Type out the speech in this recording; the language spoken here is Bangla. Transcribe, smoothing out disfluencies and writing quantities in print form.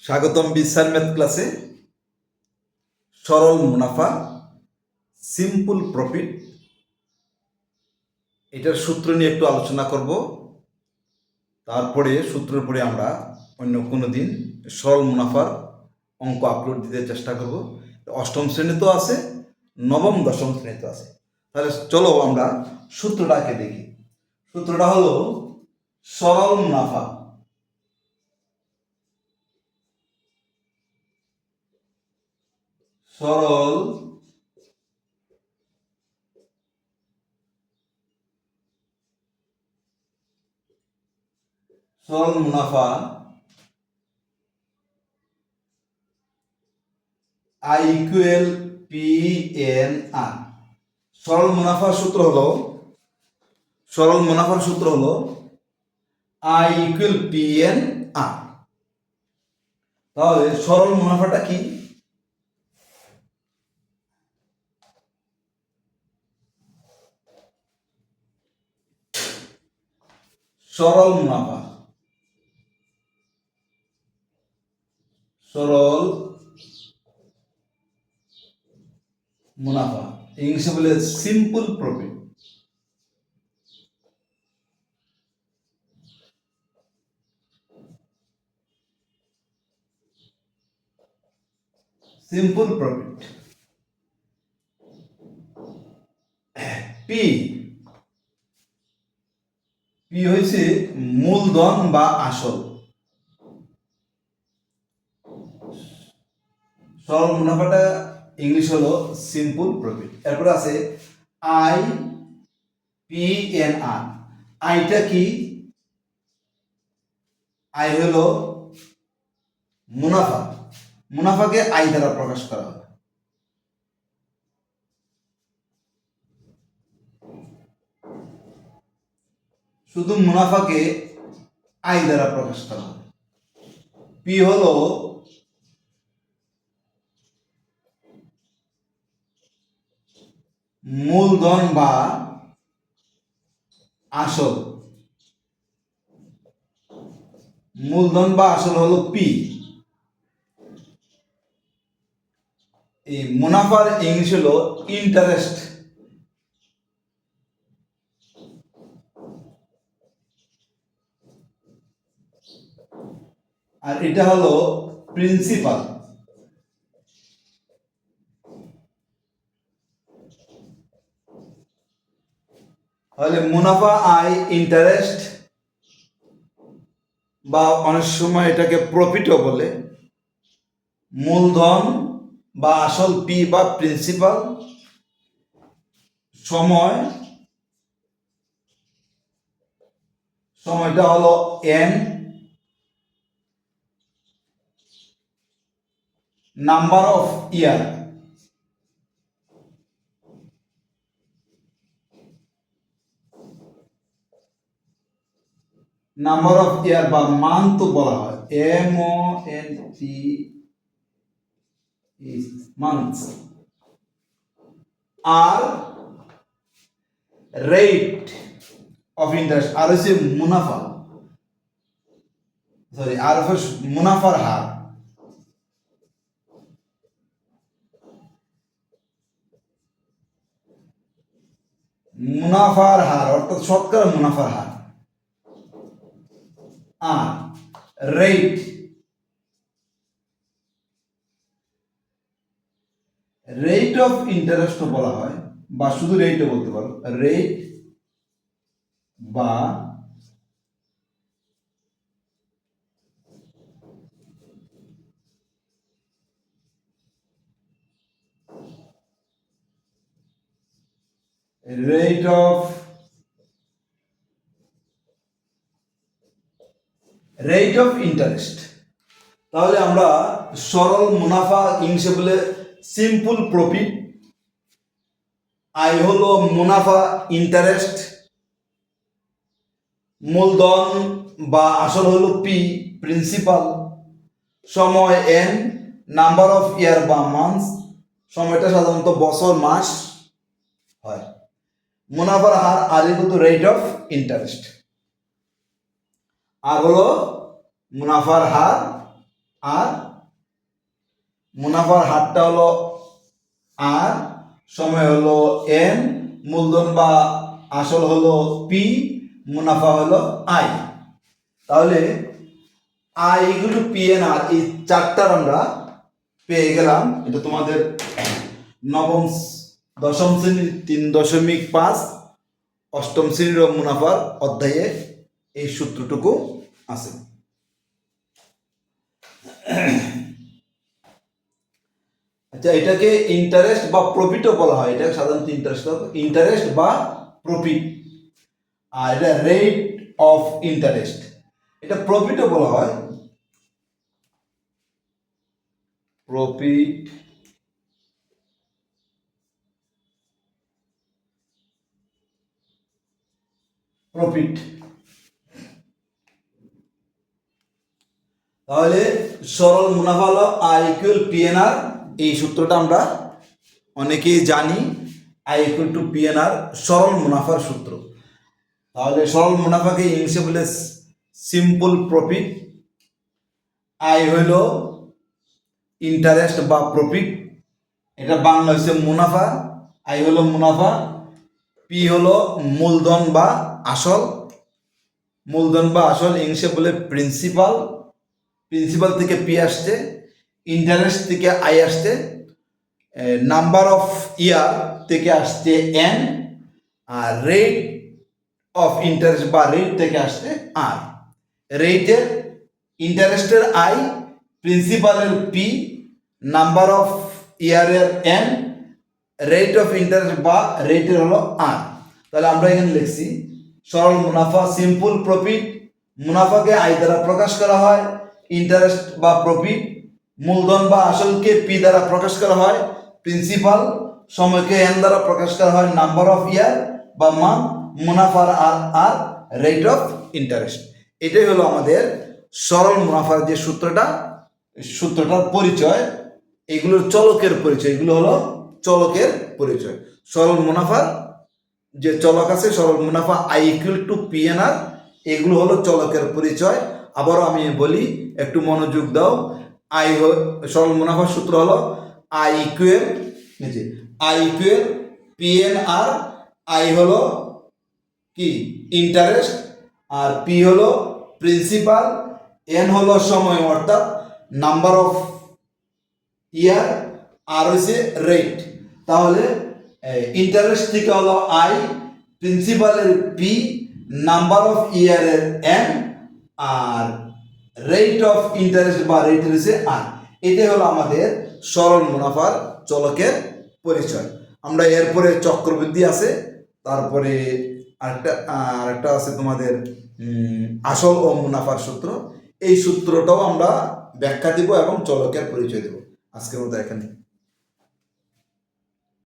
স্বাগতম বিসার ম্যাথ ক্লাসে। সরল মুনাফা, সিম্পল প্রফিট, এটার সূত্র নিয়ে একটু আলোচনা করব। তারপরে সূত্রের পরে আমরা অন্য কোনো দিন সরল মুনাফার অঙ্ক আপলোড দিতে চেষ্টা করব। অষ্টম শ্রেণীতে আছে, নবম দশম শ্রেণীতে আছে। তাহলে চলো আমরা সূত্রটাকে দেখি। সূত্রটা হলো সরল মুনাফা সরল সরল মুনাফা I ইকুয়াল পি এন আর। সরল মুনাফার সূত্র হলো I ইকুয়াল পি এন আর। তাহলে সরল মুনাফাটা কি? সরল মুনাফা ইংলিশে বলে simple profit. Simple profit P হয়েছে মূলধন বা আসল। সরল মুনাফাটা ইংলিশ হলো সিম্পল প্রফিট। এরপর আছে আই পি এন আর। আইটা কি? আই হলো মুনাফা। মুনাফাকে আই দ্বারা প্রকাশ করা হয়। শুধু মুনাফাকে আই দ্বারা প্রকাশ করা হয়। পি হলো মূলধন বা আসল। মূলধন বা আসল হলো পি। এই মুনাফার ইংলিশ হলো ইন্টারেস্ট। আর এটা হলো প্রিন্সিপাল। তাহলে মুনাফা আই ইন্টারেস্ট, বা অনেক সময় এটাকে প্রফিটও বলে। মূলধন বা আসল পি বা প্রিন্সিপাল। সময়টা হলো N. Number of year. Number of year বা মান্থ বলা হয়, M O N T month. আর রেট অফ ইন্টারেস্ট, আর হচ্ছে মুনাফা, সরি আর মুনাফার হার। মুনাফার হার অর্থাৎ শতকরা মুনাফার হার। আর রেট অফ ইন্টারেস্ট বলা হয়, বা শুধু রেটও বলতে পারো। রেট বা রেট অফ ইন্টারেস্ট। তাহলে আমরা সরল মুনাফা ইংলিশে বলে সিম্পল প্রফিট। আই হলো মুনাফা ইন্টারেস্ট। মূলধন বা আসল হলো পি প্রিন্সিপাল। সময় এন। নাম্বার অফ ইয়ার বা মান্থ, সময়টা সাধারণত বছর মাস হয়। মুনাফার হার আর কিন্তু রেট অফ ইন্টারেস্ট। আর হলো মুনাফার হার আর, মুনাফার হারটা হলো আর, সময় হলো এন, মূলধন বা আসল হলো পি, মুনাফা হলো আই। তাহলে I equal to P N R, এই চারটার আমরা পেয়ে গেলাম। এটা তোমাদের দশম শ্রেণীর 3.5 অষ্টম শ্রেণীর মুনাফার অধ্যায়ে এই সূত্রটুকু আছে। আচ্ছা, এটাকে ইন্টারেস্ট বা প্রফিটও বলা হয়। এটা সাধারণত ইন্টারেস্ট বা প্রফিট, আর এটা রেট অফ ইন্টারেস্ট, এটা প্রফিটও বলা হয়। প্রফিট তাহলে সরল মুনাফা হলো আই ইকুয়াল পিএনআর। এই সূত্রটা আমরা অনেকেই জানি, আই ইকুয়াল টু পিএনআর সরল মুনাফার সূত্র। তাহলে সরল মুনাফাকে ইংলিশে বলে সিম্পল প্রফিট। আই হইল ইন্টারেস্ট বা প্রফিট, এটা বাংলা হচ্ছে মুনাফা। আই হলো মুনাফা, পি হলো মূলধন বা আসল, মূলধন বা আসল ইংলিশে বলে প্রিন্সিপাল। প্রিন্সিপাল থেকে পি আসছে, ইন্টারেস্ট থেকে আই আসছে, নাম্বার অফ ইয়ার থেকে আসছে এন, আর রেট অফ ইন্টারেস্ট বা রেট থেকে আসছে আর। রেটের ইন্টারেস্টের আই, প্রিন্সিপালের পি, নাম্বার অফ ইয়ারের এন, রেট অফ ইন্টারেস্ট বা রেটের হলো আর। তাহলে আমরা এখানে লিখছি সরল মুনাফা সিম্পল প্রফিট। মুনাফাকে আই দ্বারা প্রকাশ করা হয়, ইন্টারেস্ট বা প্রফিট মূলধন বা আসলকে পি দ্বারা প্রকাশ করা হয়, প্রিন্সিপাল সময়কে এন দ্বারা প্রকাশ করা হয়, নাম্বার অফ ইয়ার বা মান্থ, মুনাফার আর আর রেট অফ ইন্টারেস্ট। এটাই হলো আমাদের সরল মুনাফার যে সূত্রটার পরিচয়। এগুলোর চলকের পরিচয়, এগুলো হলো চলকের পরিচয়। সরল মুনাফার যে চলক আছে, সরল মুনাফা আই ইকুয়াল টু পিএনআর, এগুলো হলো চলকের পরিচয়। আবারও আমি বলি, একটু মনোযোগ দাও। সরল মুনাফার সূত্র হলো আই ইকুয়াল পিএনআর। আই হলো কি ইন্টারেস্ট, আর পি হলো প্রিন্সিপাল, এন হলো সময় অর্থাৎ নাম্বার অফ ইয়ার, আর হচ্ছে রেট। তাহলে ইন্টারেস্ট থেকে হলো আই, প্রিন্সিপালের পি, নাম্বার অফ ইয়ারের এন, আর রেট অফ ইন্টারেস্ট বা রেট হচ্ছে আর। এটাই হলো আমাদের সরল মুনাফার চলকের পরিচয়। আমরা এরপরে চক্রবৃদ্ধি আছে, তারপরে আরেকটা আছে তোমাদের আসল ও মুনাফার সূত্র। এই সূত্রটাও আমরা ব্যাখ্যা দিব এবং চলকের পরিচয় দেব। আজকের মতো এখানে।